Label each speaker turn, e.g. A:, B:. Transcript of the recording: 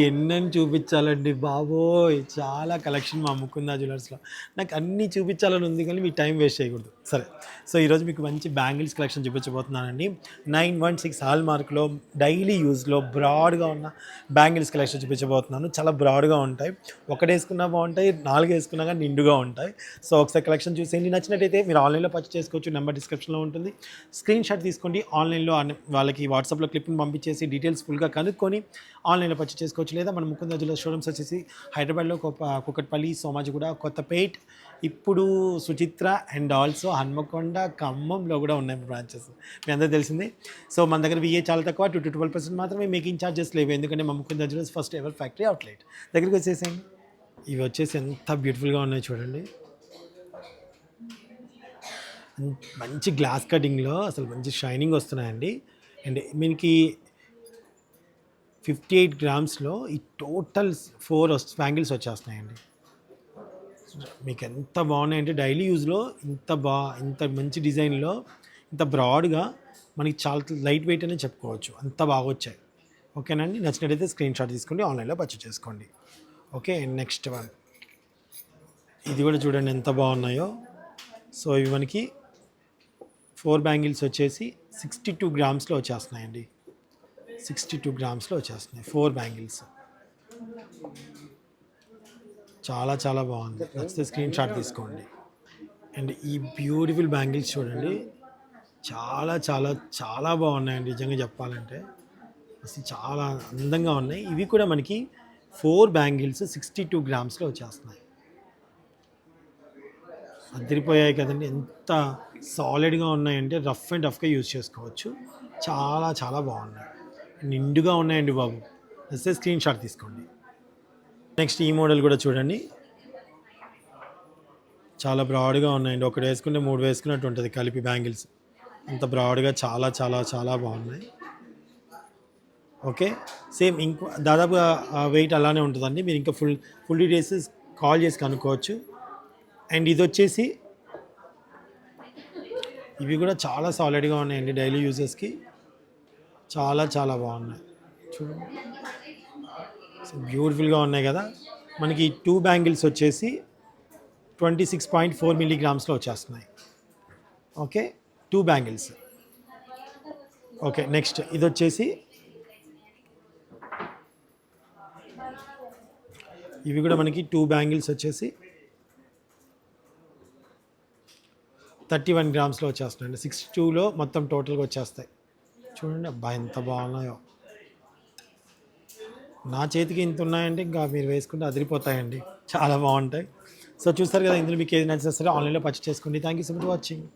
A: ఎన్నని చూపించాలండి బాబోయ్! చాలా కలెక్షన్ మా ముకుందా జ్యువెలర్స్‌లో. నాకు అన్నీ చూపించాలని ఉంది కానీ మీకు టైం వేస్ట్ చేయకూడదు. సరే. సో, ఈరోజు మీకు మంచి బ్యాంగిల్స్ కలెక్షన్ చూపించబోతున్నానండి. 916 హాల్‌మార్క్‌లో డైలీ యూజ్‌లో బ్రాడ్‌గా ఉన్న బ్యాంగిల్స్ కలెక్షన్ చూపించబోతున్నాను. చాలా బ్రాడ్‌గా ఉంటాయి. ఒకటేసుకున్నా బాగుంటాయి, 4 వేసుకున్నా కానీ నిండుగా ఉంటాయి. సో, ఒకసారి కలెక్షన్ చూసేయండి. నచ్చినట్టయితే మీరు ఆన్లైన్‌లో పర్చేస్ చేసుకోవచ్చు. నెంబర్ డిస్క్రిప్షన్‌లో ఉంటుంది. స్క్రీన్ షాట్ తీసుకోండి. ఆన్లైన్‌లో వాళ్ళకి వాట్సాప్‌లో క్లిప్‌ని పంపించేసి డీటెయిల్స్ ఫుల్‌గా కనుక్కొని ఆన్లైన్‌లో పర్చేస్ చేసుకోవచ్చు. లేదా మన ముకుందా జ్యువెలర్స్ షోరూమ్స్ వచ్చేసి హైదరాబాద్లో కూకట్పల్లి, సోమాజిగూడ, కొత్తపేట్, ఇప్పుడు సుచిత్ర అండ్ ఆల్సో హన్మకొండ, ఖమ్మంలో కూడా ఉన్నాయి బ్రాంచెస్. మీ అందరికీ తెలిసిందే. సో మన దగ్గర విఏ చాలా తక్కువ, 2-12% మాత్రమే మేకింగ్ ఛార్జెస్ లేవు. ఎందుకంటే మా Mukunda jewellers first ever factory outlet. దగ్గరికి వచ్చేసేయండి. ఇవి వచ్చేసి ఎంత బ్యూటిఫుల్గా ఉన్నాయి చూడండి. మంచి గ్లాస్ కటింగ్లో అసలు మంచి షైనింగ్ వస్తున్నాయండి. అండ్ మీకు 58 గ్రామ్స్లో ఈ టోటల్ 4 బ్యాంగిల్స్ వచ్చేస్తున్నాయండి. మీకు ఎంత బాగున్నాయంటే డైలీ యూజ్లో ఇంత మంచి డిజైన్లో ఇంత బ్రాడ్గా మనకి చాలా లైట్ వెయిట్ అనే చెప్పుకోవచ్చు. అంత బాగా వచ్చాయి. ఓకేనండి, నచ్చినట్టయితే స్క్రీన్ షాట్ తీసుకోండి, ఆన్లైన్లో పర్చేస్ చేసుకోండి. ఓకే, నెక్స్ట్ వన్ ఇది కూడా చూడండి ఎంత బాగున్నాయో. సో ఇవి మనకి 4 బ్యాంగిల్స్ వచ్చేసి 62 గ్రామ్స్లో వచ్చేస్తున్నాయండి. 62 గ్రామ్స్లో వచ్చేస్తున్నాయి 4 బ్యాంగిల్స్. చాలా చాలా బాగుంది. నచ్చితే స్క్రీన్ షాట్ తీసుకోండి. అండ్ ఈ బ్యూటిఫుల్ బ్యాంగిల్స్ చూడండి, చాలా చాలా చాలా బాగున్నాయండి. నిజంగా చెప్పాలంటే అసలు చాలా అందంగా ఉన్నాయి. ఇవి కూడా మనకి 4 బ్యాంగిల్స్ 62 గ్రామ్స్లో వచ్చేస్తున్నాయి. అదిరిపోయాయి కదండి. ఎంత సాలిడ్గా ఉన్నాయంటే రఫ్ అండ్ టఫ్గా యూజ్ చేసుకోవచ్చు. చాలా చాలా బాగున్నాయి, నిండుగా ఉన్నాయండి బాబు. వస్తే స్క్రీన్ షాట్ తీసుకోండి. నెక్స్ట్ ఈ మోడల్ కూడా చూడండి, చాలా బ్రాడ్గా ఉన్నాయండి. ఒకటి వేసుకుంటే 3 వేసుకున్నట్టు ఉంటుంది కలిపి బ్యాంగిల్స్. అంత బ్రాడ్గా చాలా చాలా చాలా బాగున్నాయి. ఓకే, సేమ్ ఇంకో దాదాపుగా వెయిట్ అలానే ఉంటుందండి. మీరు ఇంకా ఫుల్ డీటెయిల్స్ కాల్ చేసి కనుక్కోవచ్చు. అండ్ ఇది వచ్చేసి ఇవి కూడా చాలా సాలిడ్గా ఉన్నాయండి. డైలీ యూజెస్కి చాలా చాలా బాగున్నాయి. చూడండి, బ్యూటిఫుల్గా ఉన్నాయి కదా. మనకి 2 బ్యాంగిల్స్ వచ్చేసి 26.4 మిల్లీగ్రామ్స్లో వచ్చేస్తున్నాయి. Okay, 2 bangles. ఓకే, నెక్స్ట్ ఇది వచ్చేసి ఇవి కూడా మనకి 2 బ్యాంగిల్స్ వచ్చేసి 31 గ్రామ్స్లో వచ్చేస్తున్నాయండి. 62లో మొత్తం టోటల్గా వచ్చేస్తాయి. చూడండి అబ్బా ఎంత బాగున్నాయో. నా చేతికి ఇంత ఉన్నాయంటే ఇంకా మీరు వేసుకుంటే అదిరిపోతాయండి. చాలా బాగుంటాయి. సో చూస్తారు కదా, ఇందులో మీకు ఏది నచ్చినా సరే ఆన్లైన్లో పర్చేస్ చేసుకోండి. Thank you so much watching.